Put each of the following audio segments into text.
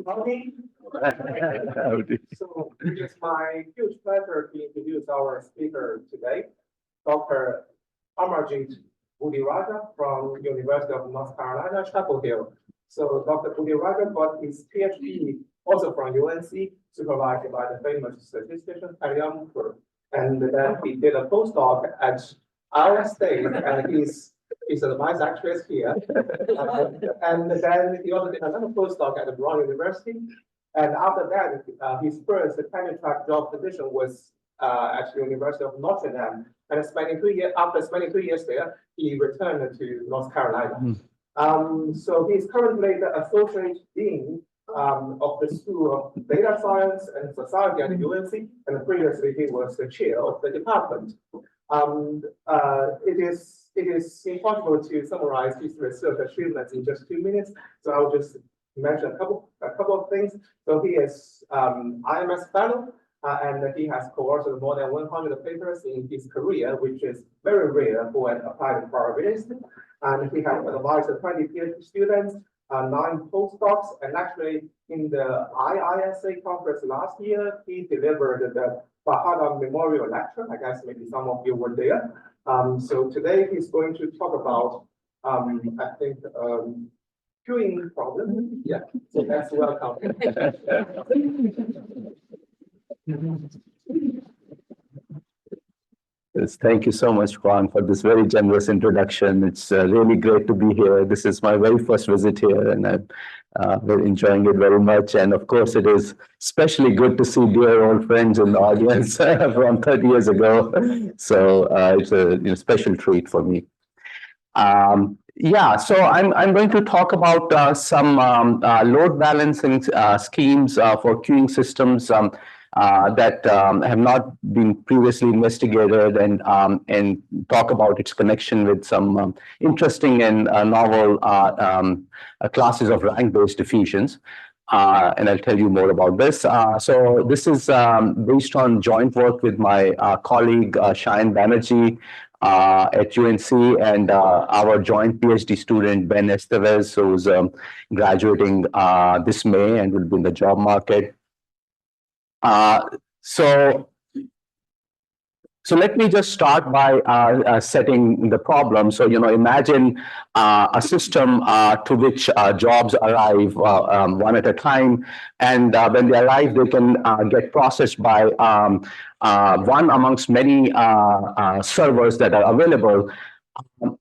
Howdy. So it is my huge pleasure to introduce our speaker today, Dr. Amarjit Budhiraja from University of North Carolina, Chapel Hill. So Dr. Budhiraja got his PhD also from UNC, supervised by the famous statistician Colloquium, and then he did a postdoc at our state, and his advice actually is here. And then he also did another postdoc at the Brown University. And after that, his first tenure track job position was at the University of Notre Dame. And after spending 2 years there, he returned to North Carolina. So he's currently the associate dean of the School of Data Science and Society at the UNC, and previously he was the chair of the department. It is impossible to summarize his research achievements in just 2 minutes, so I'll just mention a couple of things. So he is IMS fellow, and he has co-authored more than 100 papers in his career, which is very rare for an applied probabilist. And he has advised 20 PhD students, 9 postdocs, and actually in the IISA conference last year, he delivered the Budhiraja Memorial Lecture. I guess maybe some of you were there. So today he's going to talk about, I think, queuing problem. Yeah, so that's welcome. Yes, thank you so much, Juan, for this very generous introduction. It's really great to be here. This is my very first visit here, and I'm very enjoying it very much. And of course, it is especially good to see dear old friends in the audience from 30 years ago. So it's a special treat for me. Yeah, so I'm going to talk about some load balancing schemes for queuing systems that have not been previously investigated, and talk about its connection with some interesting and novel classes of rank-based diffusions. And I'll tell you more about this. So this is based on joint work with my colleague Shayan Banerjee at UNC, and our joint PhD student Ben Estevez, who's graduating this May and will be in the job market. So let me just start by setting the problem. So, imagine a system to which jobs arrive one at a time, and when they arrive, they can get processed by one amongst many servers that are available.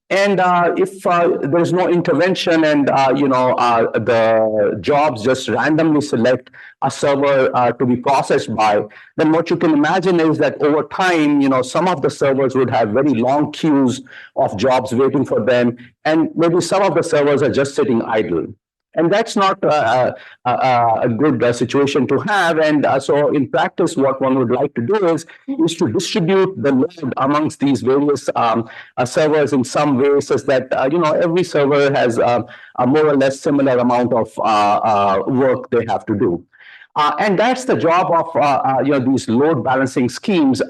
And if there's no intervention, and the jobs just randomly select a server to be processed by, then what you can imagine is that over time, some of the servers would have very long queues of jobs waiting for them, and maybe some of the servers are just sitting idle. And that's not a good situation to have. And so in practice, what one would like to do is to distribute the load amongst these various servers in some way, such that every server has a more or less similar amount of work they have to do. And that's the job of these load balancing schemes,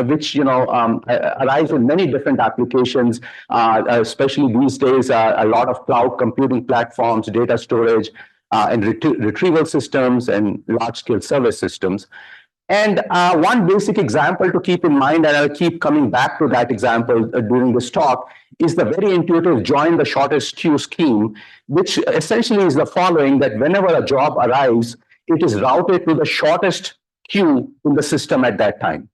which arise in many different applications, especially these days. A lot of cloud computing platforms, data storage, and retrieval systems, and large-scale service systems. And one basic example to keep in mind, and I'll keep coming back to that example during this talk, is the very intuitive join the shortest queue scheme, which essentially is the following: that whenever a job arrives, it is routed to the shortest queue in the system at that time.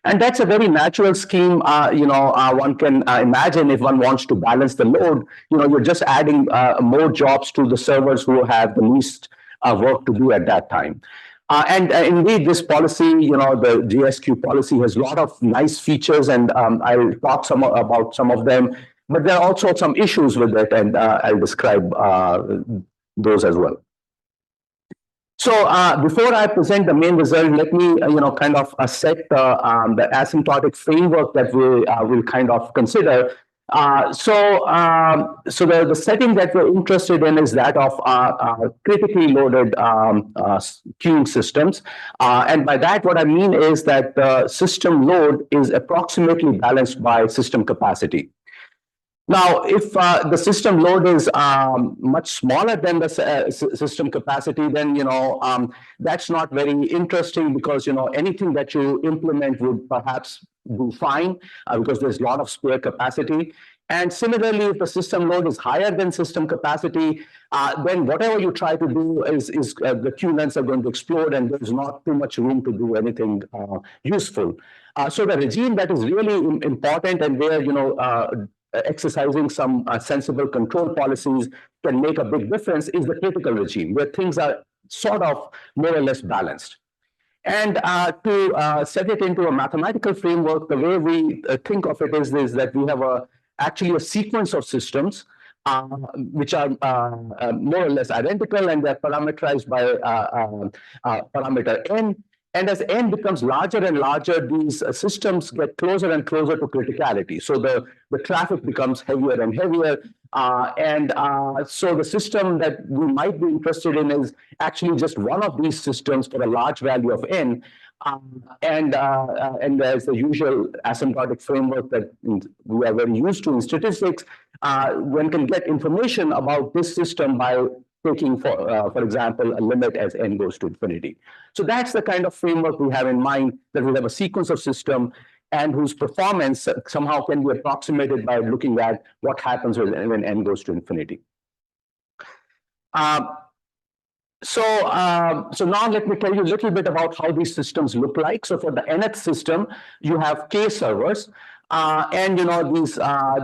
And that's a very natural scheme. One can imagine if one wants to balance the load, you're just adding more jobs to the servers who have the least work to do at that time. And indeed, this policy, the GSQ policy, has a lot of nice features, and I'll talk about some of them, but there are also some issues with it, and I'll describe those as well. So before I present the main result, let me kind of set the asymptotic framework that we will kind of consider. So the setting that we're interested in is that of critically loaded queuing systems, and by that what I mean is that the system load is approximately balanced by system capacity. Now, if the system load is much smaller than the system capacity, then that's not very interesting, because anything that you implement would perhaps do fine because there's a lot of spare capacity. And similarly, if the system load is higher than system capacity, then whatever you try to do is the queue lengths are going to explode, and there's not too much room to do anything useful. So the regime that is really important, and where exercising some sensible control policies can make a big difference, is the critical regime, where things are sort of more or less balanced. And to set it into a mathematical framework, the way we think of it is that we have actually a sequence of systems which are more or less identical, and they're parameterized by parameter n. And as n becomes larger and larger, these systems get closer and closer to criticality. So the traffic becomes heavier and heavier. So the system that we might be interested in is actually just one of these systems for a large value of n. And there's the usual asymptotic framework that we are very used to in statistics. One can get information about this system by taking, for example, a limit as n goes to infinity. So that's the kind of framework we have in mind, that we have a sequence of system and whose performance somehow can be approximated by looking at what happens when n goes to infinity. So now let me tell you a little bit about how these systems look like. So for the nth system, you have k servers, and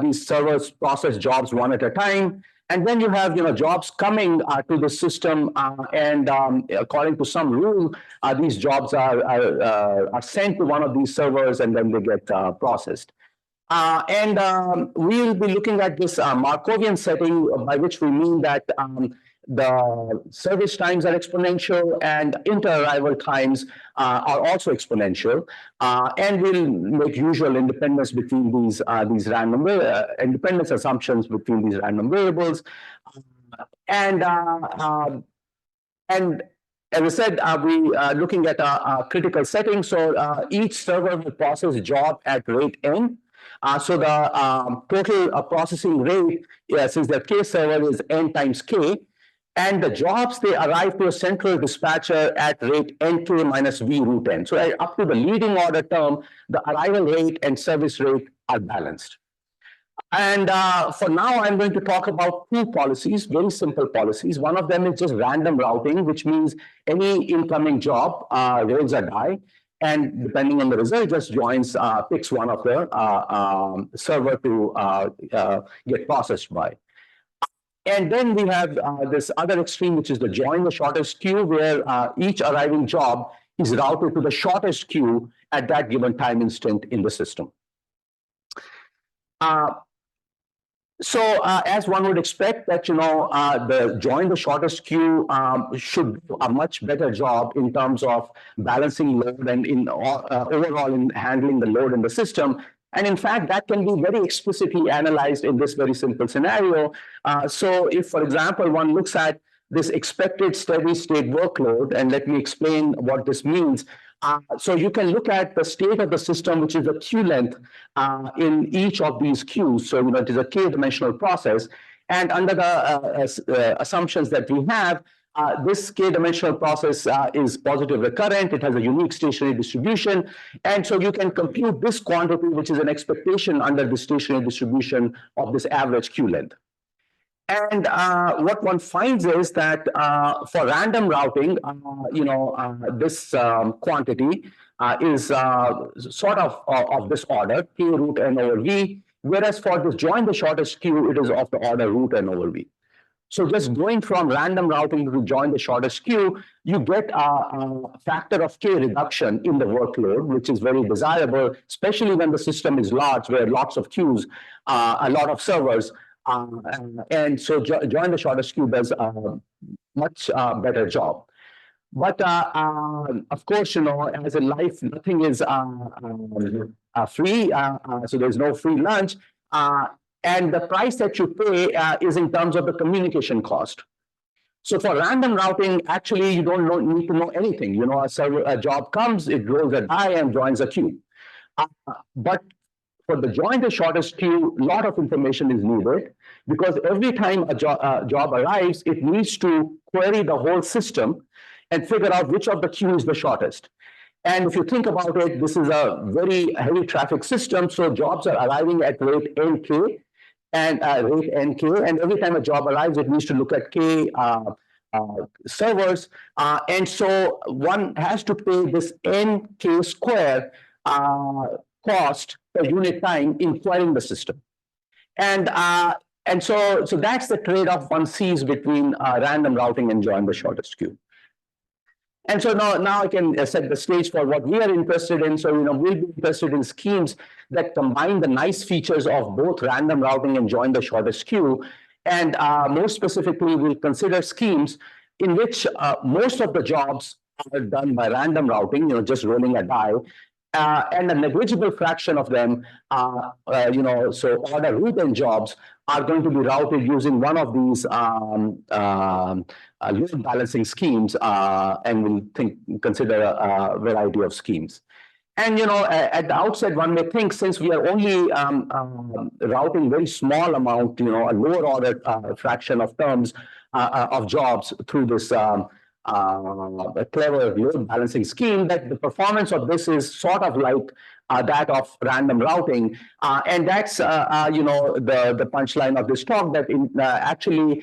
these servers process jobs one at a time. And then you have jobs coming to the system, and according to some rule, these jobs are sent to one of these servers, and then they get processed. We'll be looking at this Markovian setting, by which we mean that the service times are exponential and inter-arrival times are also exponential. And we'll make usual independence between these random independence assumptions between these random variables. And as I said, we are looking at a critical setting. So each server will process a job at rate n. So the total processing rate, since the k server is n times k, and the jobs, they arrive to a central dispatcher at rate nk minus v root n. So up to the leading order term, the arrival rate and service rate are balanced. And for now, I'm going to talk about two policies, very simple policies. One of them is just random routing, which means any incoming job rolls a die, and depending on the result, just picks one of the server to get processed by. And then we have this other extreme, which is the join the shortest queue, where each arriving job is routed to the shortest queue at that given time instant in the system. As one would expect, that the join the shortest queue should do a much better job in terms of balancing load and overall in handling the load in the system. And in fact, that can be very explicitly analyzed in this very simple scenario. So if, for example, one looks at this expected steady state workload, and let me explain what this means. So you can look at the state of the system, which is the queue length in each of these queues. So it is a k-dimensional process. And under the assumptions that we have, this k-dimensional process is positive recurrent. It has a unique stationary distribution. And so you can compute this quantity, which is an expectation under the stationary distribution of this average queue length. And what one finds is that for random routing, this quantity is sort of this order, k root n over v, whereas for this join the shortest queue, it is of the order root n over v. So just going from random routing to join the shortest queue, you get a factor of k reduction in the workload, which is very desirable, especially when the system is large, where lots of queues, a lot of servers. And so join the shortest queue does a much better job. But of course, as in life, nothing is free. So there's no free lunch. And the price that you pay is in terms of the communication cost. So for random routing, actually, you don't need to know anything. A job comes, it rolls a die and joins a queue. But for the join the shortest queue, a lot of information is needed because every time a job arrives, it needs to query the whole system and figure out which of the queue is the shortest. And if you think about it, this is a very heavy traffic system. So jobs are arriving at rate nk and rate nk. And every time a job arrives, it needs to look at k servers. And so one has to pay this nk square cost per unit time in querying the system. And so that's the trade-off one sees between random routing and join the shortest queue. And so now I can set the stage for what we are interested in. So, we'll be interested in schemes that combine the nice features of both random routing and join the shortest queue. And more specifically, we'll consider schemes in which most of the jobs are done by random routing, just rolling a die. And a negligible fraction of them, so order root n jobs are going to be routed using one of these load balancing schemes, and we'll consider a variety of schemes. And at the outset, one may think since we are only routing very small amount, a lower order fraction of terms of jobs through this a clever load balancing scheme, that the performance of this is sort of like that of random routing, and that's the punchline of this talk, that actually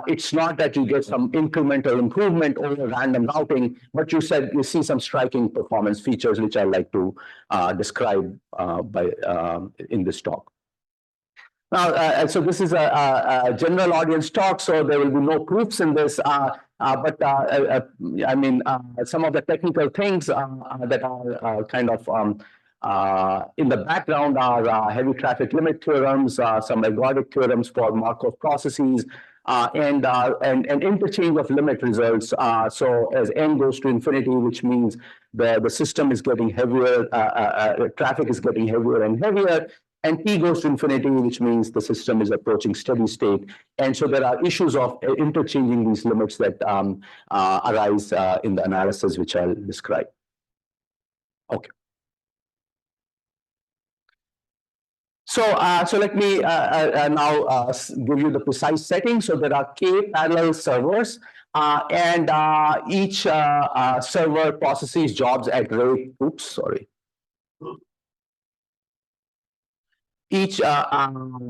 it's not that you get some incremental improvement over random routing, but you see some striking performance features which I like to describe in this talk. Now, so this is a general audience talk, so there will be no proofs in this. But I mean, some of the technical things that are kind of in the background are heavy traffic limit theorems, some ergodic theorems for Markov processes, and interchange of limit results. So as n goes to infinity, which means the system is getting heavier, traffic is getting heavier and heavier. And t goes to infinity, which means the system is approaching steady state. And so there are issues of interchanging these limits that arise in the analysis, which I'll describe. Okay. So let me now give you the precise setting. So there are k parallel servers, and each server processes jobs at rate. Oops, sorry. Each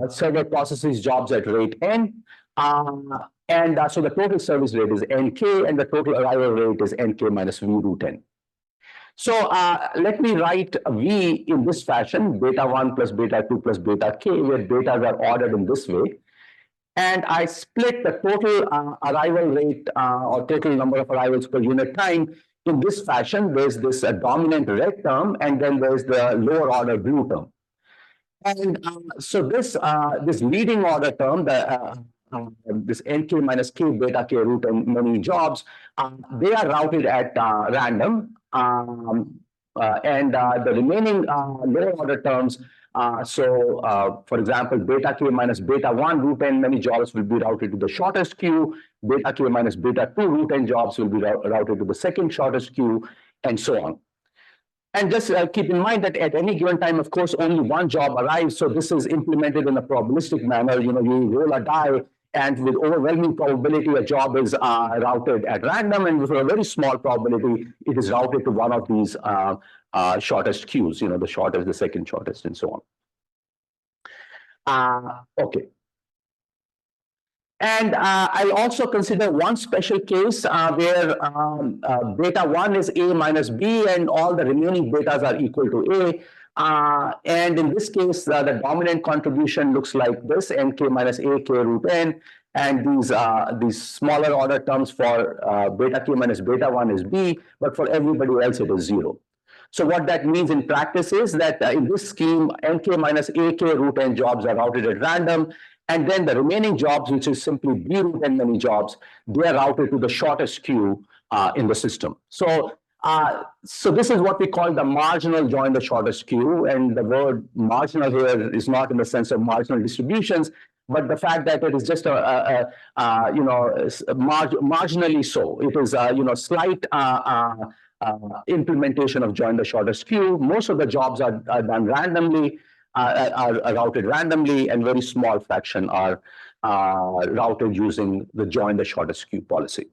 server processes jobs at rate n, and so the total service rate is nk, and the total arrival rate is nk minus v root n. So let me write v in this fashion: beta 1 plus beta 2 plus beta k, where betas are ordered in this way. And I split the total arrival rate or total number of arrivals per unit time in this fashion. There's this dominant red term, and then there's the lower order blue term. And so this leading order term, this nk minus k beta k root and many jobs, they are routed at random, and the remaining lower order terms. For example, beta k minus beta 1 root n many jobs will be routed to the shortest queue. Beta k minus beta 2 root n jobs will be routed to the second shortest queue, and so on. And just keep in mind that at any given time, of course, only one job arrives. So this is implemented in a probabilistic manner. You roll a die, and with overwhelming probability, a job is routed at random, and with a very small probability, it is routed to one of these shortest queues. The shortest, the second shortest, and so on. Okay. And I'll also consider one special case where beta 1 is a minus b, and all the remaining betas are equal to a. And in this case, the dominant contribution looks like this: nk minus a k root n. And these smaller order terms for beta k minus beta 1 is b, but for everybody else it is 0. So what that means in practice is that in this scheme, nk minus a k root n jobs are routed at random. And then the remaining jobs, which is simply b root n many jobs, they are routed to the shortest queue in the system. So this is what we call the marginal join the shortest queue. And the word marginal here is not in the sense of marginal distributions, but the fact that it is just marginally so. It is slight implementation of join the shortest queue. Most of the jobs are done randomly. are routed randomly, and very small fraction are routed using the join the shortest queue policy.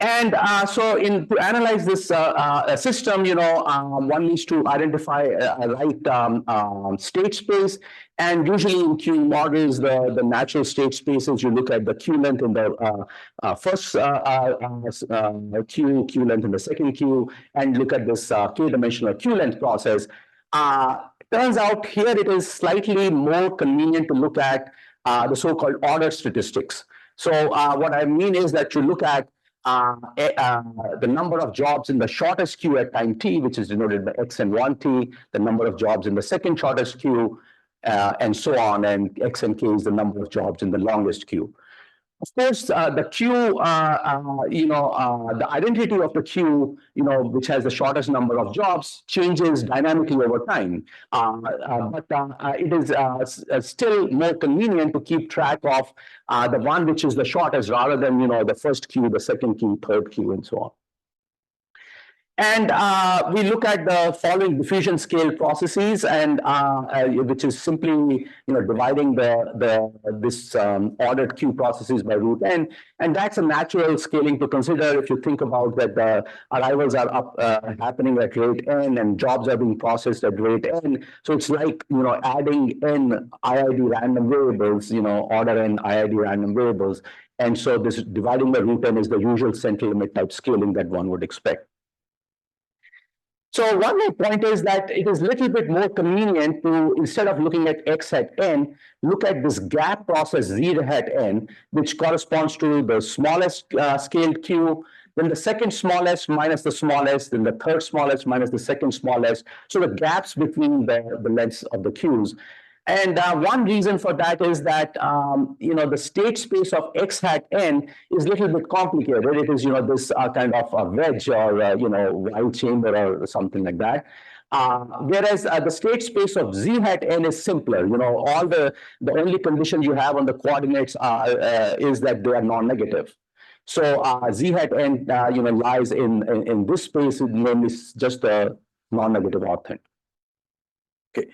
And so to analyze this system, one needs to identify a right state space. And usually in queue models, the natural state spaces, you look at the queue length in the first queue length in the second queue, and look at this k-dimensional queue length process. Turns out here it is slightly more convenient to look at the so-called order statistics. So what I mean is that you look at the number of jobs in the shortest queue at time t, which is denoted by x and 1t, the number of jobs in the second shortest queue, and so on, and x and k is the number of jobs in the longest queue. Of course, the queue, the identity of the queue, which has the shortest number of jobs, changes dynamically over time. But it is still more convenient to keep track of the one which is the shortest rather than, the first queue, the second queue, third queue, and so on. And we look at the following diffusion scale processes, and which is simply dividing this ordered queue processes by root n, and that's a natural scaling to consider if you think about that the arrivals are happening at rate n and jobs are being processed at rate n. So it's like adding n IID random variables, order n IID random variables, and so this dividing by root n is the usual central limit type scaling that one would expect. So one more point is that it is a little bit more convenient to, instead of looking at x hat n, look at this gap process z hat n, which corresponds to the smallest scaled queue, then the second smallest minus the smallest, then the third smallest minus the second smallest. So the gaps between the lengths of the queues. And one reason for that is that the state space of x hat n is a little bit complicated. It is this kind of a wedge or wide chamber or something like that. Whereas the state space of z hat n is simpler. All the only condition you have on the coordinates is that they are non-negative. So z hat n lies in this space, namely just a non-negative orthant. Okay.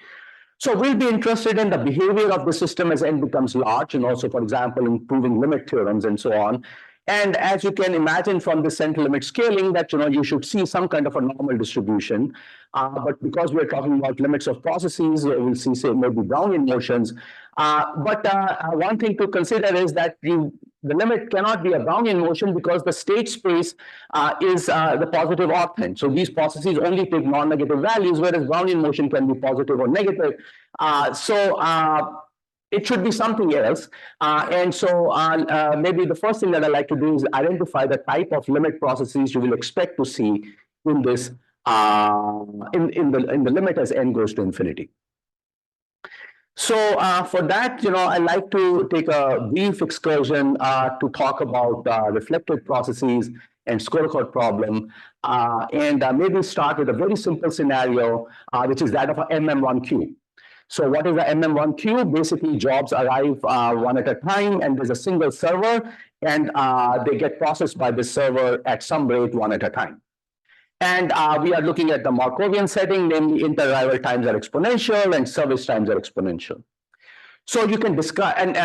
So we'll be interested in the behavior of the system as n becomes large, and also, for example, in proving limit theorems and so on. And as you can imagine from the central limit scaling, that you should see some kind of a normal distribution. But because we're talking about limits of processes, we'll see, say, maybe Brownian motions. But one thing to consider is that the limit cannot be a Brownian motion because the state space is the positive orthant. So these processes only take non-negative values, whereas Brownian motion can be positive or negative. It should be something else. And so maybe the first thing that I like to do is identify the type of limit processes you will expect to see in this in the limit as n goes to infinity. So for that, I like to take a brief excursion to talk about reflected processes and scorecard problem, and maybe start with a very simple scenario, which is that of a MM1 queue. So what is the MM1 queue? Basically, jobs arrive one at a time, and there's a single server, and they get processed by the server at some rate one at a time. And we are looking at the Markovian setting, namely inter-arrival times are exponential and service times are exponential. So you can describe, and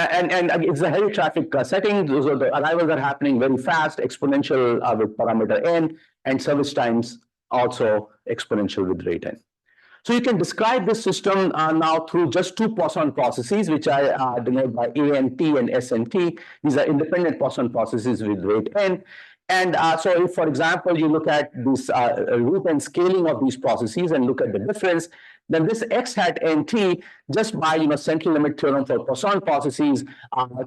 it's a heavy traffic setting. Those are the arrivals are happening very fast, exponential with parameter n, and service times also exponential with rate n. So you can describe this system now through just two Poisson processes, which I denote by A and T and S and T. These are independent Poisson processes with rate n. And so if, for example, you look at this root n scaling of these processes and look at the difference, then this x hat nt, just by central limit theorem for Poisson processes,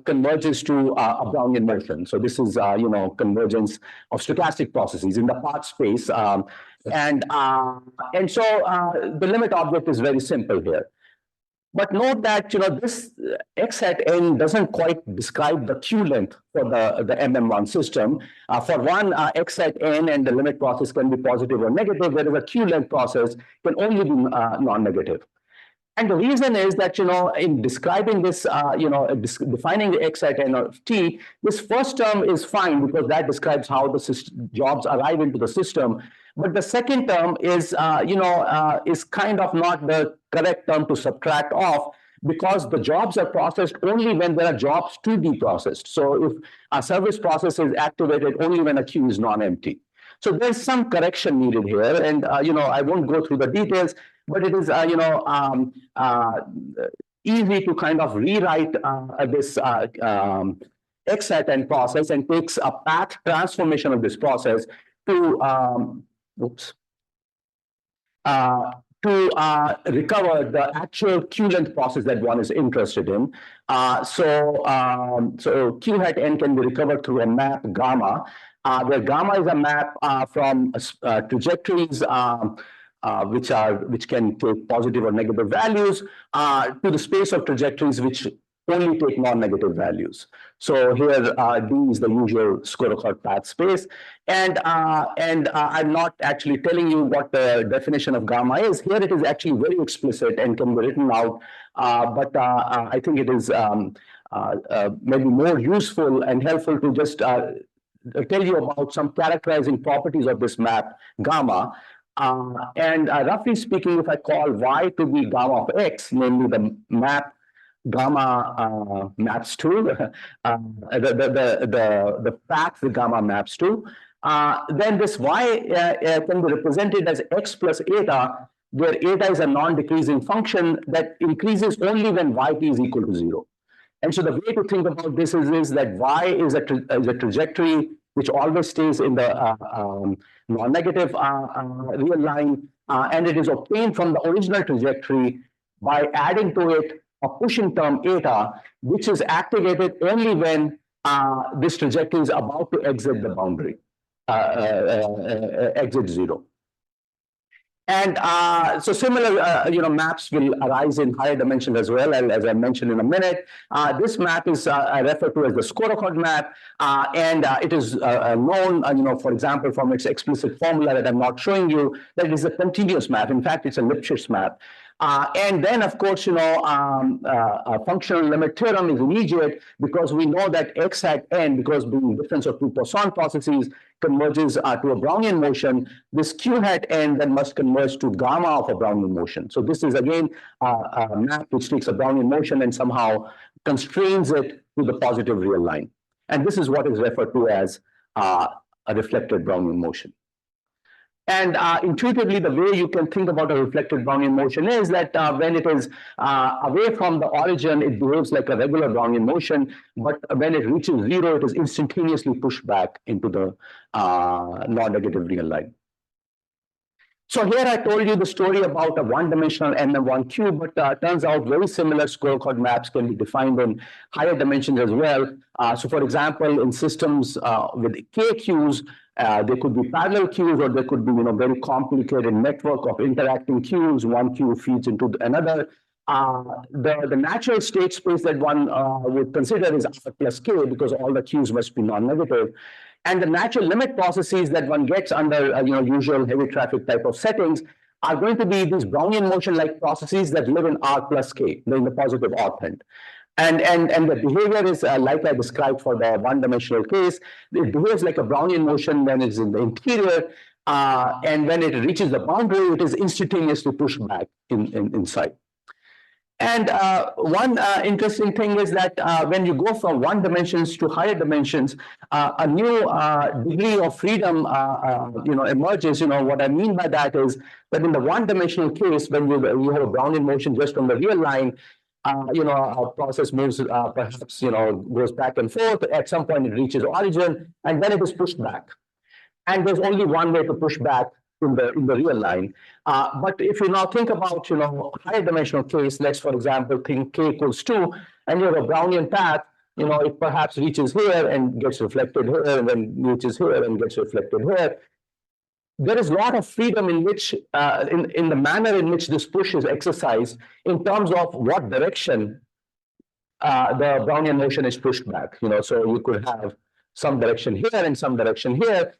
converges to a Brownian motion. So this is convergence of stochastic processes in the path space. And so the limit object is very simple here. But note that this x hat n doesn't quite describe the queue length for the MM1 system. For one, x hat n and the limit process can be positive or negative, whereas a queue length process can only be non-negative. And the reason is that in describing this, defining the x hat n of t, this first term is fine because that describes how the jobs arrive into the system. But the second term is, is kind of not the correct term to subtract off, because the jobs are processed only when there are jobs to be processed. So if a service process is activated only when a queue is non-empty. So there's some correction needed here, and I won't go through the details, but it is easy to kind of rewrite this XATN process and takes a path transformation of this process to recover the actual queue length process that one is interested in. So Q hat n can be recovered through a map gamma, where gamma is a map from trajectories which can take positive or negative values to the space of trajectories which only take non-negative values. So here D is the usual Skorokhod path space, and I'm not actually telling you what the definition of gamma is. Here it is actually very explicit and can be written out, but I think it is maybe more useful and helpful to just tell you about some characterizing properties of this map gamma. And roughly speaking, if I call Y to be gamma of X, namely the map gamma maps to, the path the gamma maps to, then this Y can be represented as X plus eta, where eta is a non-decreasing function that increases only when Yt is equal to 0. And so the way to think about this is that Y is a trajectory which always stays in the non-negative real line, and it is obtained from the original trajectory by adding to it a pushing term eta, which is activated only when this trajectory is about to exit the boundary, exit 0. And so similar, maps will arise in higher dimensions as well, as I mentioned in a minute. This map is referred to as the Skorokhod map, and it is known, for example, from its explicit formula that I'm not showing you, that it is a continuous map. In fact, it's a Lipschitz map. And then, of course, a functional limit theorem is immediate because we know that X hat n, because being difference of two Poisson processes, converges to a Brownian motion. This Q hat n then must converge to gamma of a Brownian motion. So this is again a map which takes a Brownian motion and somehow constrains it to the positive real line. And this is what is referred to as a reflected Brownian motion. And intuitively, the way you can think about a reflected Brownian motion is that when it is away from the origin, it behaves like a regular Brownian motion, but when it reaches 0, it is instantaneously pushed back into the non-negative real line. So here I told you the story about a one-dimensional NM1 cube, but turns out very similar Skorokhod maps can be defined in higher dimensions as well. So for example, in systems with K queues, they could be parallel queues, or they could be very complicated network of interacting queues. One queue feeds into another. The natural state space that one would consider is R plus K, because all the queues must be non-negative. And the natural limit processes that one gets under usual heavy traffic type of settings are going to be these Brownian motion-like processes that live in R plus K, in the positive orthant. And the behavior is like I described for the one-dimensional case. It behaves like a Brownian motion when it's in the interior, and when it reaches the boundary, it is instantaneously pushed back inside. And one interesting thing is that when you go from one dimensions to higher dimensions, a new degree of freedom emerges. What I mean by that is that in the one-dimensional case, when you have a Brownian motion just on the real line, a process moves, perhaps, goes back and forth. At some point, it reaches origin, and then it is pushed back. And there's only one way to push back in the real line. But if you now think about, higher dimensional case, let's, for example, think K equals 2, and you have a Brownian path, it perhaps reaches here and gets reflected here, and then reaches here and gets reflected here. There is a lot of freedom in which, in the manner in which this push is exercised in terms of what direction the Brownian motion is pushed back. So you could have some direction here and some direction here.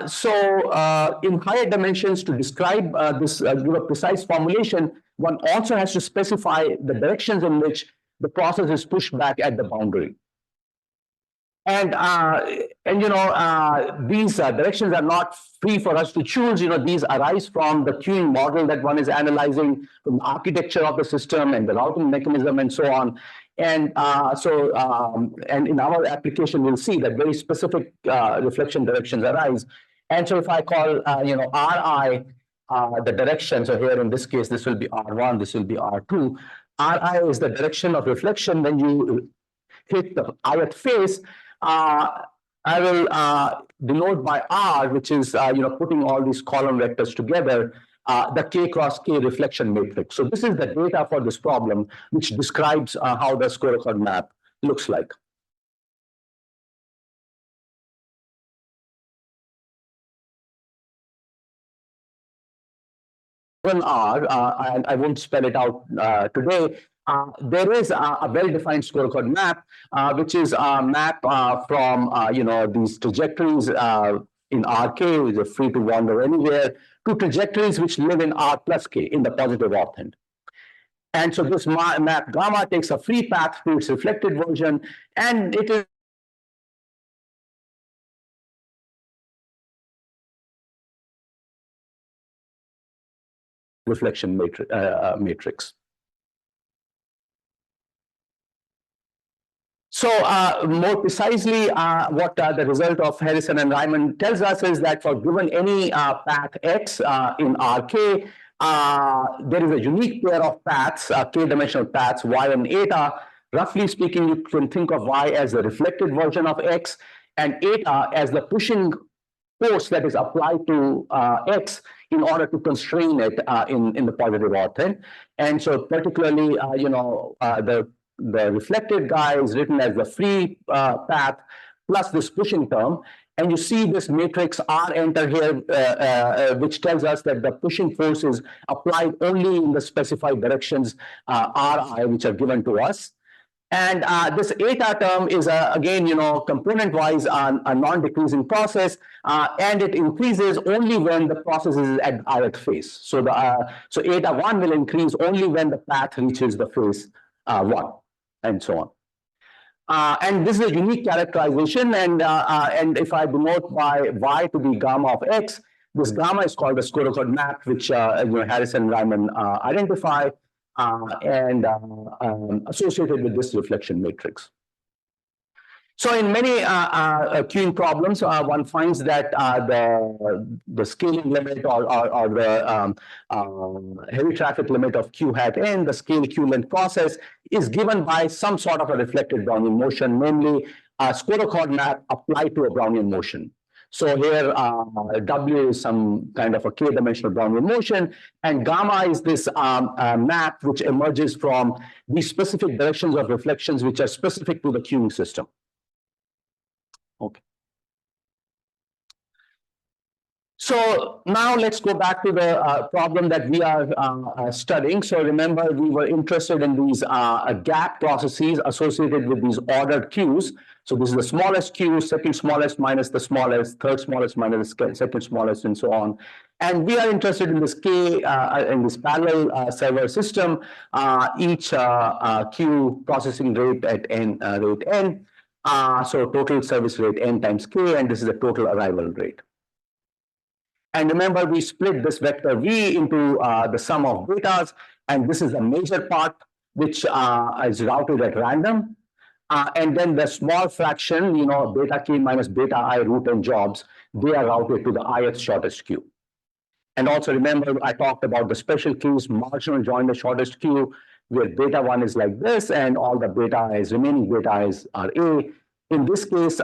So in higher dimensions, to describe this precise formulation, one also has to specify the directions in which the process is pushed back at the boundary. And these directions are not free for us to choose. These arise from the queuing model that one is analyzing, from the architecture of the system and the routing mechanism and so on. And and in our application, we'll see that very specific reflection directions arise. And so if I call Ri the direction, so here in this case, this will be R1, this will be R2. Ri is the direction of reflection when you hit the ith face. I will denote by R, which is putting all these column vectors together, the K cross K reflection matrix. So this is the data for this problem, which describes how the square map looks like. R, and I won't spell it out today. There is a well-defined scorecard map, which is a map from these trajectories in Rk, which are free to wander anywhere, to trajectories which live in R plus k in the positive orthant. And so this map gamma takes a free path to its reflected version, and it is reflection matrix. So more precisely, what the result of Harrison and Ryman tells us is that for given any path x in Rk, there is a unique pair of paths, k-dimensional paths, y and eta. Roughly speaking, you can think of y as the reflected version of x and eta as the pushing force that is applied to x in order to constrain it in the positive orthant. And so particularly, the reflected guy is written as the free path plus this pushing term. And you see this matrix R enter here, which tells us that the pushing force is applied only in the specified directions Ri, which are given to us. And this eta term is, again, component-wise a non-decreasing process, and it increases only when the process is at ith phase. So so eta 1 will increase only when the path reaches the phase 1, and so on. And this is a unique characterization, and if I denote by y to be gamma of x, this gamma is called the square map, which Harrison and Ryman identify. And associated with this reflection matrix. So in many queuing problems, one finds that the scaling limit or the heavy traffic limit of q hat n, the scale q length process, is given by some sort of a reflected Brownian motion, namely a square map applied to a Brownian motion. So here, W is some kind of a k-dimensional Brownian motion, and gamma is this map which emerges from these specific directions of reflections which are specific to the queuing system. Okay. So now let's go back to the problem that we are studying. So remember, we were interested in these gap processes associated with these ordered queues. So this is the smallest queue, second smallest minus the smallest, third smallest minus the second smallest, and so on. And we are interested in this K, in this parallel server system, each queue processing rate at rate n. So total service rate n times K, and this is the total arrival rate. And remember, we split this vector V into the sum of betas, and this is the major part, which is routed at random. And then the small fraction, beta k minus beta I root n jobs, they are routed to the ith shortest queue. And also remember, I talked about the special queues, marginal join the shortest queue, where beta 1 is like this, and all the beta is, remaining beta is are A. In this case,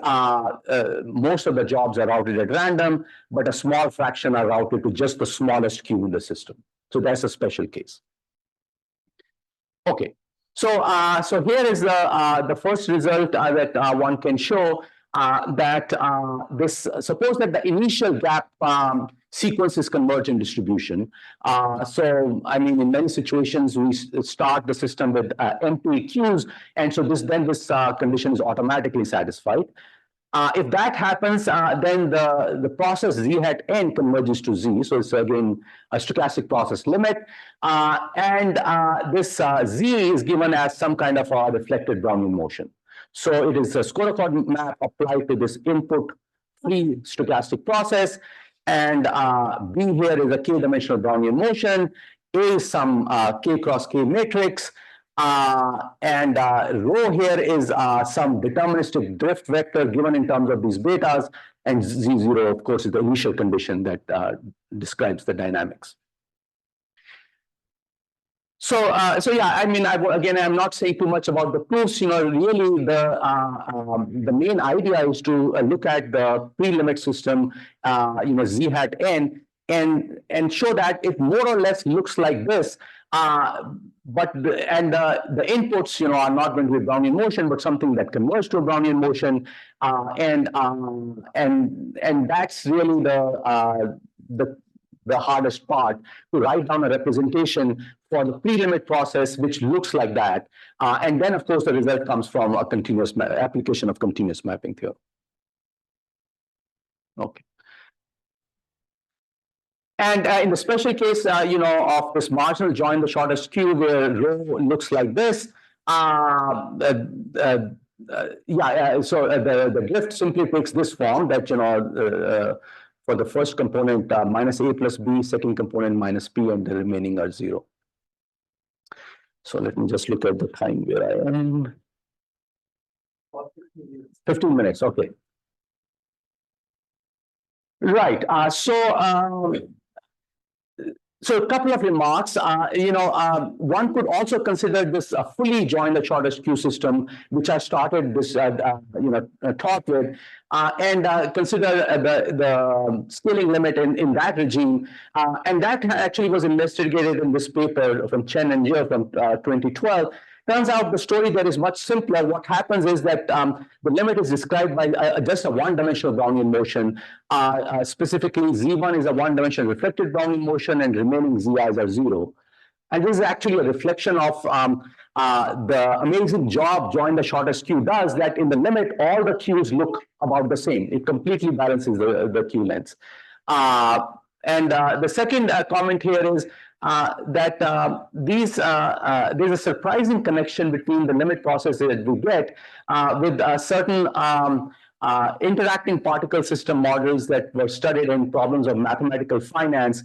most of the jobs are routed at random, but a small fraction are routed to just the smallest queue in the system. So that's a special case. Okay. So, so here is the first result that one can show that suppose that the initial gap sequence is convergent distribution. So, I mean, in many situations, we start the system with empty queues, and so this condition is automatically satisfied. If that happens, then the process z hat n converges to z. So it's again a stochastic process limit. And this z is given as some kind of a reflected Brownian motion. So it is a scorecard map applied to this input-free stochastic process. And B here is a k-dimensional Brownian motion. A is some k cross k matrix. And rho here is some deterministic drift vector given in terms of these betas. And Z0, of course, is the initial condition that describes the dynamics. So, yeah, I mean, again, I'm not saying too much about the proofs. Really, the main idea is to look at the pre-limit system, Z hat n, and show that it more or less looks like this. But the inputs, are not going to be Brownian motion, but something that converts to a Brownian motion, and that's really the hardest part, to write down a representation for the pre-limit process which looks like that, and then of course the result comes from a continuous application of continuous mapping theorem. Okay. And in the special case, of this marginal join the shortest queue where rho looks like this, so the drift simply takes this form that, for the first component, minus a plus b, second component minus p, and the remaining are 0. So let me just look at the time where I am. 15 minutes, okay. Right, so a couple of remarks. One could also consider this a fully joined the shortest queue system, which I started this talk with, and consider the scaling limit in that regime, and that actually was investigated in this paper from Chen and Jia from 2012. Turns out the story there is much simpler. What happens is that the limit is described by just a one-dimensional Brownian motion. Specifically, Z1 is a one-dimensional reflected Brownian motion, and remaining Zi's are 0. And this is actually a reflection of the amazing job join the shortest queue does, that in the limit, all the queues look about the same. It completely balances the queue lengths. And the second comment here is that there's a surprising connection between the limit process that we get with certain interacting particle system models that were studied in problems of mathematical finance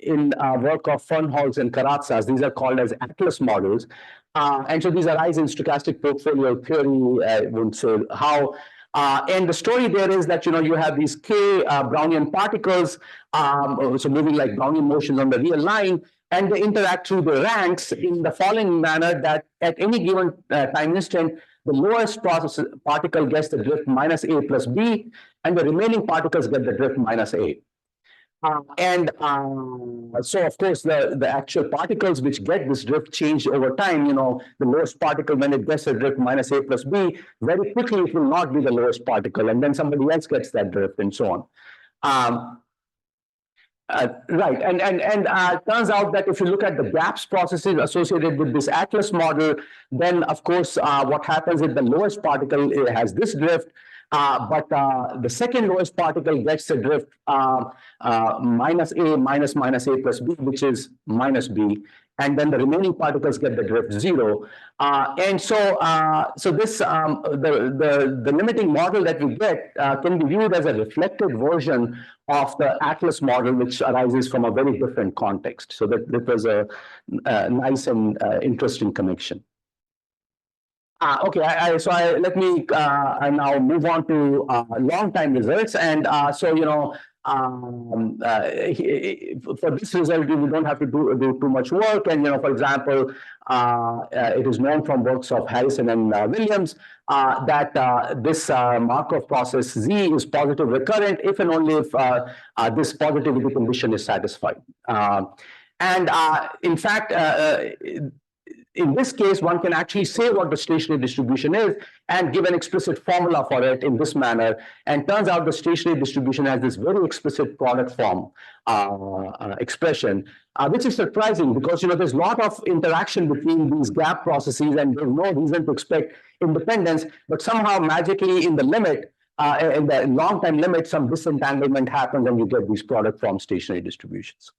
in work of Fernholz and Karatsas. These are called as Atlas models. And so these arise in stochastic portfolio theory, I wouldn't say how. And the story there is that, you have these k Brownian particles, so moving like Brownian motions on the real line, and they interact through the ranks in the following manner that at any given time instant, the lowest particle gets the drift minus a plus b, and the remaining particles get the drift minus a. So of course the actual particles which get this drift change over time. The lowest particle, when it gets a drift minus a plus b, very quickly it will not be the lowest particle, and then somebody else gets that drift, and so on. Right, and turns out that if you look at the gaps processes associated with this Atlas model, then of course what happens is the lowest particle has this drift, but the second lowest particle gets the drift minus a minus a plus b, which is minus b, and then the remaining particles get the drift 0. And so this the limiting model that we get can be viewed as a reflected version of the Atlas model, which arises from a very different context. So that was a nice and interesting connection. Okay, let me now move on to long time results. And for this result, we don't have to do too much work. And for example, it is known from works of Harrison and Williams that this Markov process Z is positive recurrent if and only if this positivity condition is satisfied. In fact, in this case, one can actually say what the stationary distribution is and give an explicit formula for it in this manner. And turns out the stationary distribution has this very explicit product form expression, which is surprising because there's a lot of interaction between these gap processes, and there's no reason to expect independence. But somehow magically in the limit, in the long time limit, some disentanglement happens, and you get these product form stationary distributions.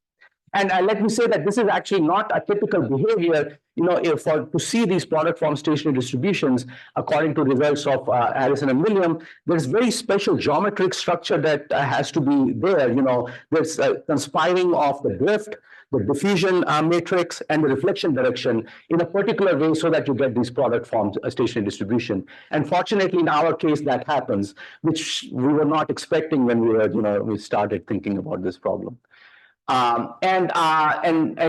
And let me say that this is actually not a typical behavior, to see these product form stationary distributions according to results of Harrison and William. There's very special geometric structure that has to be there. There's conspiring of the drift, the diffusion matrix, and the reflection direction in a particular way so that you get these product forms stationary distribution. And fortunately, in our case, that happens, which we were not expecting when we started thinking about this problem. And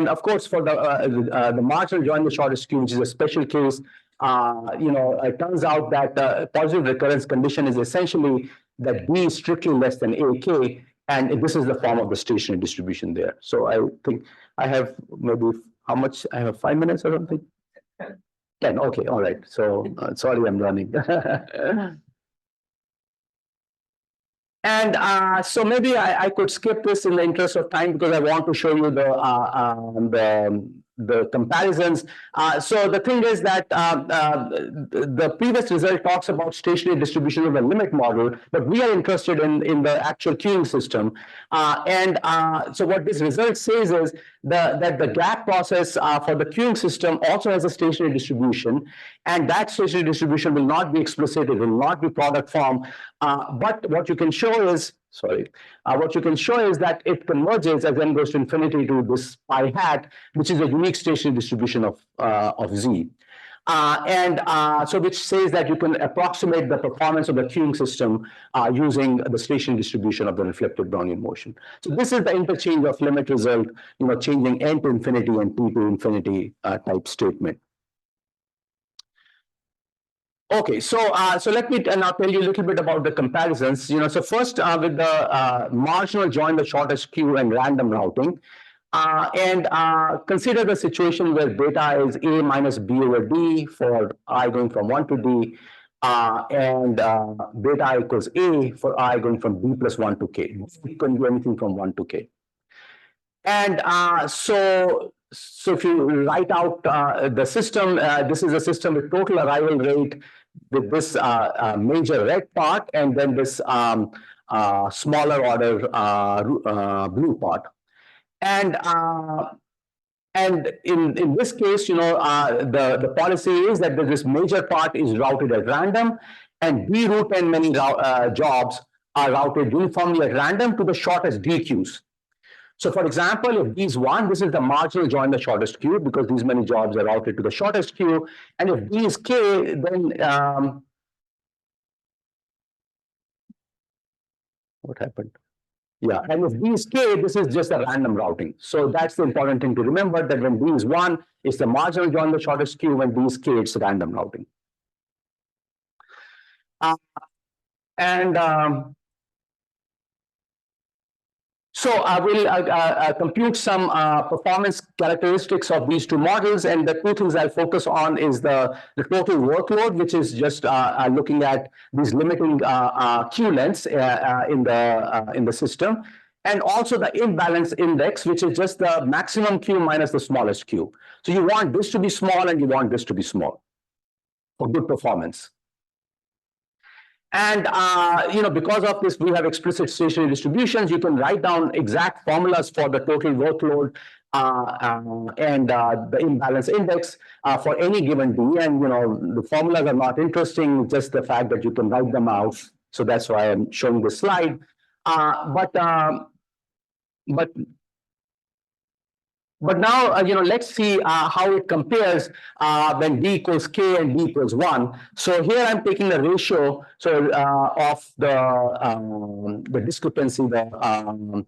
of course, for the marginal join the shortest Q, which is a special case, it turns out that positive recurrence condition is essentially that B is strictly less than AK, and this is the form of the stationary distribution there. So I think I have maybe how much? I have 5 minutes or something. 10. Okay, all right. So sorry, I'm running. And so maybe I could skip this in the interest of time because I want to show you the comparisons. So the thing is that the previous result talks about stationary distribution of the limit model, but we are interested in the actual queuing system. So what this result says is that the gap process for the queuing system also has a stationary distribution, and that stationary distribution will not be explicit, it will not be product form. But what you can show is, that it converges as n goes to infinity to this pi hat, which is a unique stationary distribution of Z. So which says that you can approximate the performance of the queuing system using the stationary distribution of the reflected Brownian motion. So this is the interchange of limit result, changing n to infinity and t to infinity type statement. Okay, so let me now tell you a little bit about the comparisons. So first with the marginal join the shortest queue and random routing, consider the situation where beta is A minus B over D for I going from 1 to D, and beta equals A for I going from B plus 1 to K. You can do anything from 1 to K. And so if you write out the system, this is a system with total arrival rate with this major red part and then this smaller order blue part. And in this case, the policy is that this major part is routed at random, and B root and many jobs are routed uniformly at random to the shortest D queues. So for example, if D is 1, this is the marginal join the shortest queue because these many jobs are routed to the shortest queue. And if D is K, then what happened? Yeah, and if D is K, this is just a random routing. So that's the important thing to remember, that when D is 1, it's the marginal join the shortest queue. When D is K, it's random routing. So I will compute some performance characteristics of these two models, and the two things I'll focus on is the total workload, which is just looking at these limiting queue lengths in the system, and also the imbalance index, which is just the maximum queue minus the smallest queue. So you want this to be small and you want this to be small for good performance. And because of this, we have explicit stationary distributions. You can write down exact formulas for the total workload and the imbalance index for any given D. And the formulas are not interesting, just the fact that you can write them out. So that's why I'm showing this slide. But now, let's see how it compares when D equals K and D equals 1. So here I'm taking the ratio of the discrepancy, the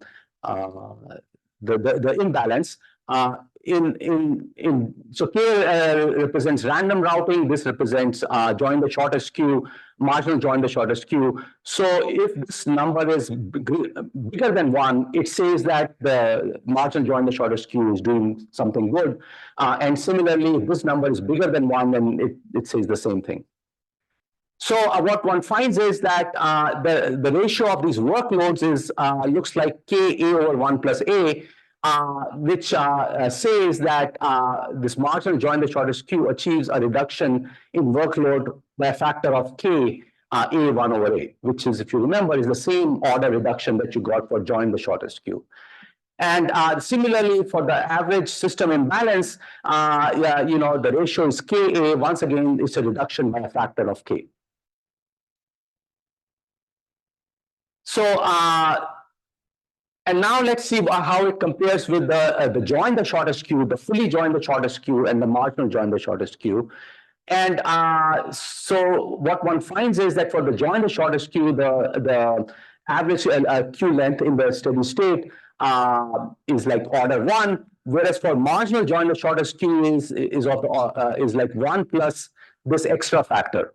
imbalance. So K represents random routing. This represents join the shortest queue, marginal join the shortest queue. So if this number is bigger than 1, it says that the marginal join the shortest queue is doing something good. And similarly, if this number is bigger than 1, then it says the same thing. So what one finds is that the ratio of these workloads is looks like K A over 1 plus A, which says that this marginal join the shortest queue achieves a reduction in workload by a factor of K A1 over A, which is, if you remember, is the same order reduction that you got for join the shortest queue. And similarly, for the average system imbalance, yeah, the ratio is Ka. Once again, it's a reduction by a factor of K. So, and now let's see how it compares with the join the shortest queue, the fully join the shortest queue, and the marginal join the shortest queue. And so what one finds is that for the join the shortest queue, the average queue length in the steady state is like order 1, whereas for marginal join the shortest queue is like 1 plus this extra factor.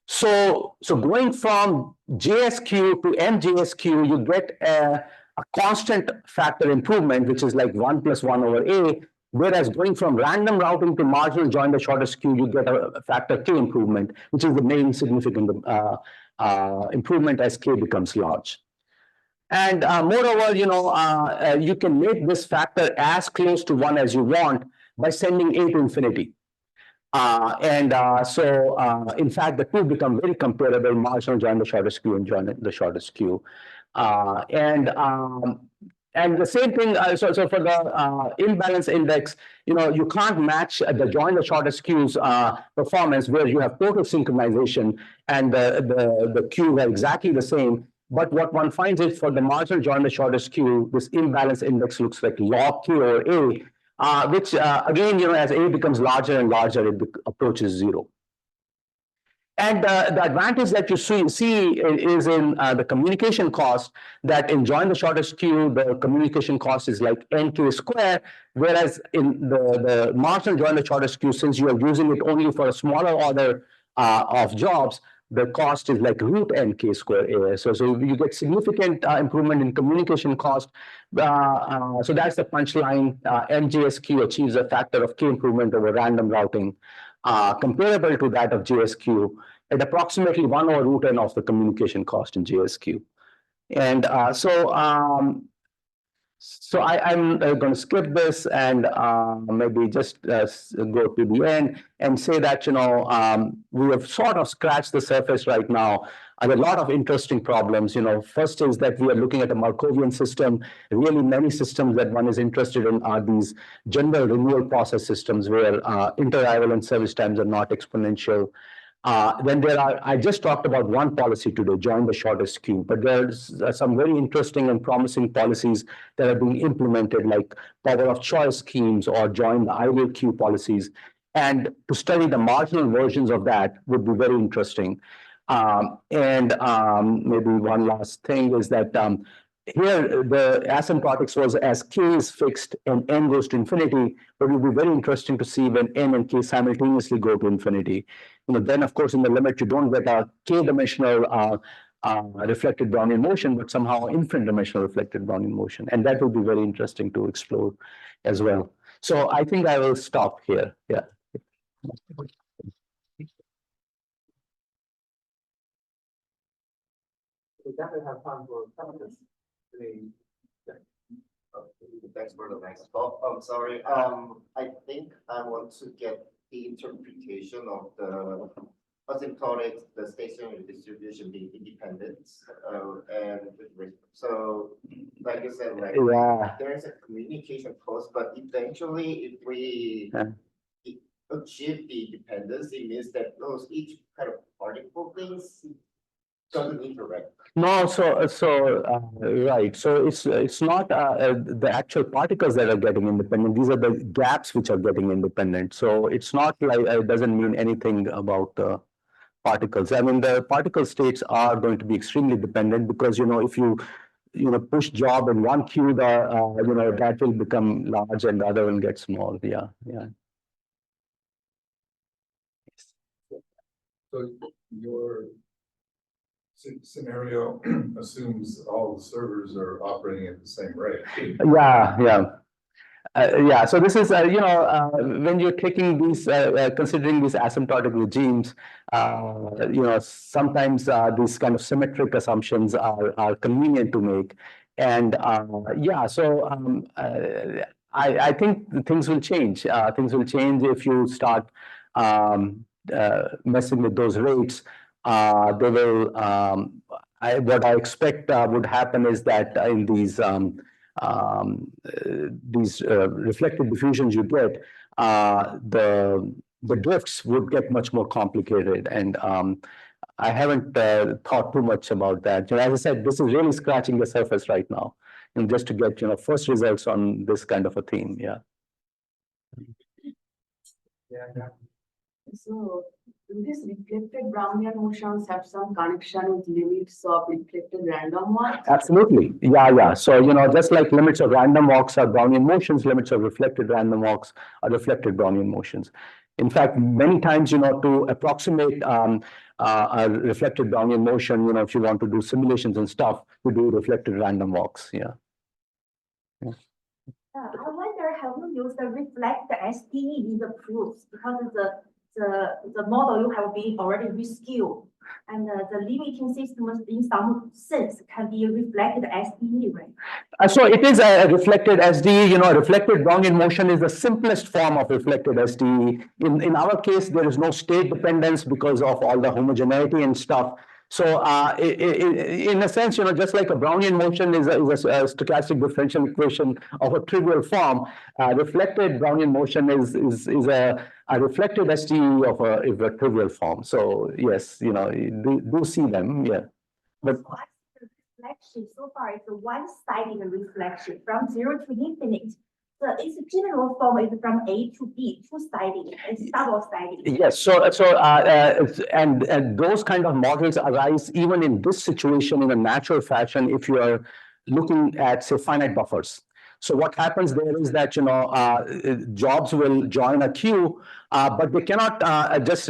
So going from JSQ to MJSQ, you get a constant factor improvement, which is like 1 plus 1 over A. Whereas going from random routing to marginal join the shortest queue, you get a factor K improvement, which is the main significant improvement as K becomes large. And moreover, you can make this factor as close to 1 as you want by sending A to infinity. So in fact, the two become very comparable: marginal join the shortest queue and join the shortest queue. And the same thing, so for the imbalance index, you can't match the join the shortest queue's performance where you have total synchronization and the queues are exactly the same. But what one finds is for the marginal join the shortest queue, this imbalance index looks like log K over A, which again, as A becomes larger and larger, it approaches 0. And the advantage that you see is in the communication cost, that in join the shortest queue, the communication cost is like NK square, whereas in the marginal join the shortest queue, since you are using it only for a smaller order of jobs, the cost is like root NK square A. So you get significant improvement in communication cost. So that's the punchline. MJSQ achieves a factor of K improvement over random routing, comparable to that of JSQ at approximately 1 over root n of the communication cost in JSQ. And so I'm going to skip this and maybe just go to the end and say that, we have sort of scratched the surface right now. And a lot of interesting problems. First is that we are looking at a Markovian system. Really, many systems that one is interested in are these general renewal process systems where inter-arrival and service times are not exponential. Then I just talked about one policy today, join the shortest queue, but there's some very interesting and promising policies that are being implemented, like power of choice schemes or join the ideal queue policies. And to study the marginal versions of that would be very interesting. Maybe one last thing is that here the asymptotics was as K is fixed and N goes to infinity, but it will be very interesting to see when N and K simultaneously go to infinity. Then of course in the limit you don't get a K-dimensional reflected Brownian motion, but somehow infinite dimensional reflected Brownian motion. And that will be very interesting to explore as well. So I think I will stop here. Yeah. We definitely have time for questions. Thanks for the next talk. I'm sorry. I think I want to get the interpretation of the asymptotic, the stationary distribution being independent, and so, like you said, like there is a communication cost, but eventually, if we achieve the dependence, it means that those each kind of particle things doesn't interact. No, right. So it's not the actual particles that are getting independent. These are the gaps which are getting independent. So it's not like it doesn't mean anything about the particles. I mean, the particle states are going to be extremely dependent because if you push job in one queue, that will become large and the other will get small. Yeah. So your scenario assumes all the servers are operating at the same rate. Yeah. So this is, when you're taking these, considering these asymptotic regimes, sometimes these kind of symmetric assumptions are convenient to make. And I think things will change. Things will change if you start messing with those rates. They will. What I expect would happen is that in these these reflected diffusions you get, the drifts would get much more complicated. And I haven't thought too much about that. As I said, this is really scratching the surface right now, and just to get first results on this kind of a theme. Yeah. Yeah. So, do these reflected Brownian motions have some connection with limits of reflected random walks? Absolutely. Yeah. So, just like limits of random walks are Brownian motions, limits of reflected random walks are reflected Brownian motions. In fact, many times, to approximate a reflected Brownian motion, if you want to do simulations and stuff, you do reflected random walks. Yeah. I wonder, have you used the reflect SDE in the proofs? Because the model you have been already reskilled, and the limiting systems in some sense can be reflected SDE, right? So it is a reflected SDE. Reflected Brownian motion is the simplest form of reflected SDE. In our case, there is no state dependence because of all the homogeneity and stuff. So in a sense, just like a Brownian motion is a stochastic differential equation of a trivial form, reflected Brownian motion is a reflected SDE of a trivial form. So yes, do see them, yeah. But So I see the reflection so far is a one-sided reflection from 0 to infinite. Its general form is from A to B, two-sided. It's double-sided. yes, and those kind of models arise even in this situation in a natural fashion if you are looking at, say, finite buffers. So what happens there is that jobs will join a queue, but they cannot just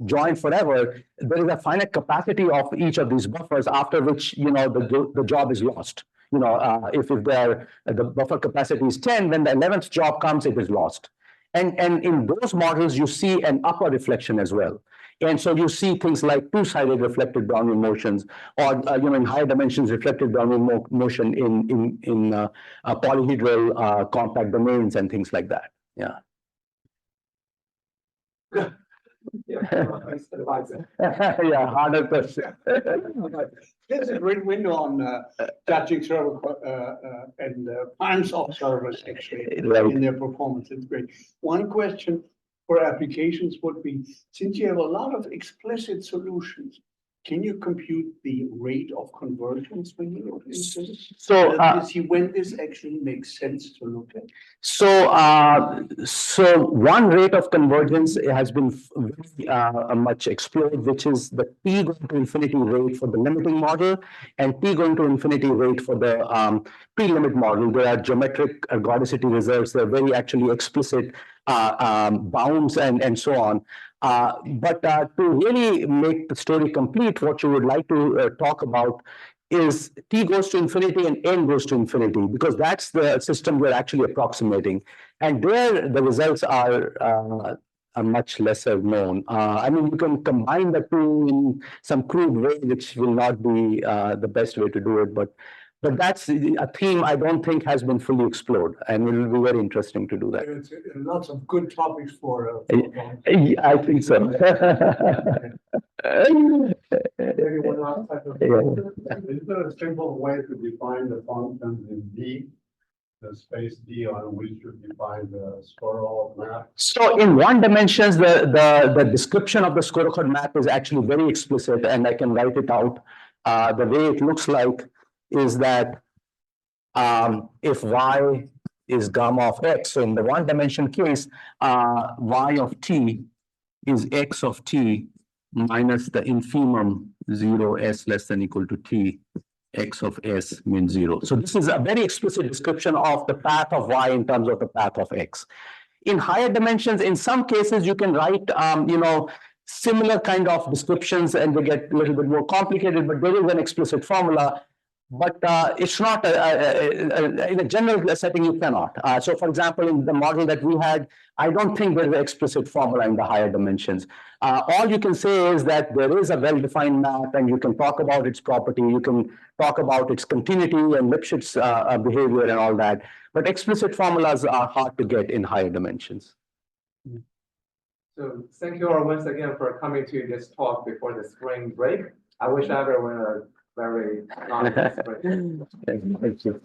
join forever. There is a finite capacity of each of these buffers, after which the job is lost. If the buffer capacity is 10, when the 11th job comes, it is lost. And in those models, you see an upper reflection as well. And so you see things like two-sided reflected Brownian motions, or in higher dimensions reflected Brownian motion in polyhedral compact domains and things like that. Yeah. Yeah, harder question. There's a great window on judging server and time-soft servers actually Right. in their performance. It's great. One question for applications would be, since you have a lot of explicit solutions, can you compute the rate of convergence when you look into this? So, To see when this actually makes sense to look at? So one rate of convergence has been very much explored, which is the t going to infinity rate for the limiting model and t going to infinity rate for the pre-limit model. There are geometric ergodicity results. They're very actually explicit bounds and so on. But to really make the story complete, what you would like to talk about is t goes to infinity and n goes to infinity, because that's the system we're actually approximating. And there the results are much lesser known. I mean, you can combine the two in some crude way, which will not be the best way to do it, but that's a theme I don't think has been fully explored, and it will be very interesting to do that. It's lots of good topics for. I think so. Maybe one last type of. Is there a simple way to define the functions in D? The space D on which you define the squirrel map? So in one dimensions, the description of the square code map is actually very explicit, and I can write it out. The way it looks like is that if y is gamma of x, so in the one dimension case, y of t is x of t minus the infimum 0 s less than equal to t, x of s means 0. So this is a very explicit description of the path of y in terms of the path of x. In higher dimensions, in some cases, you can write similar kind of descriptions, and they get a little bit more complicated, but there is an explicit formula. But it's not in a general setting, you cannot. So for example, in the model that we had, I don't think there's an explicit formula in the higher dimensions. All you can say is that there is a well-defined map, and you can talk about its property, you can talk about its continuity and Lipschitz behavior and all that. But explicit formulas are hard to get in higher dimensions. So thank you all once again for coming to this talk before the spring break. I wish everyone a very nice expression. Thank you.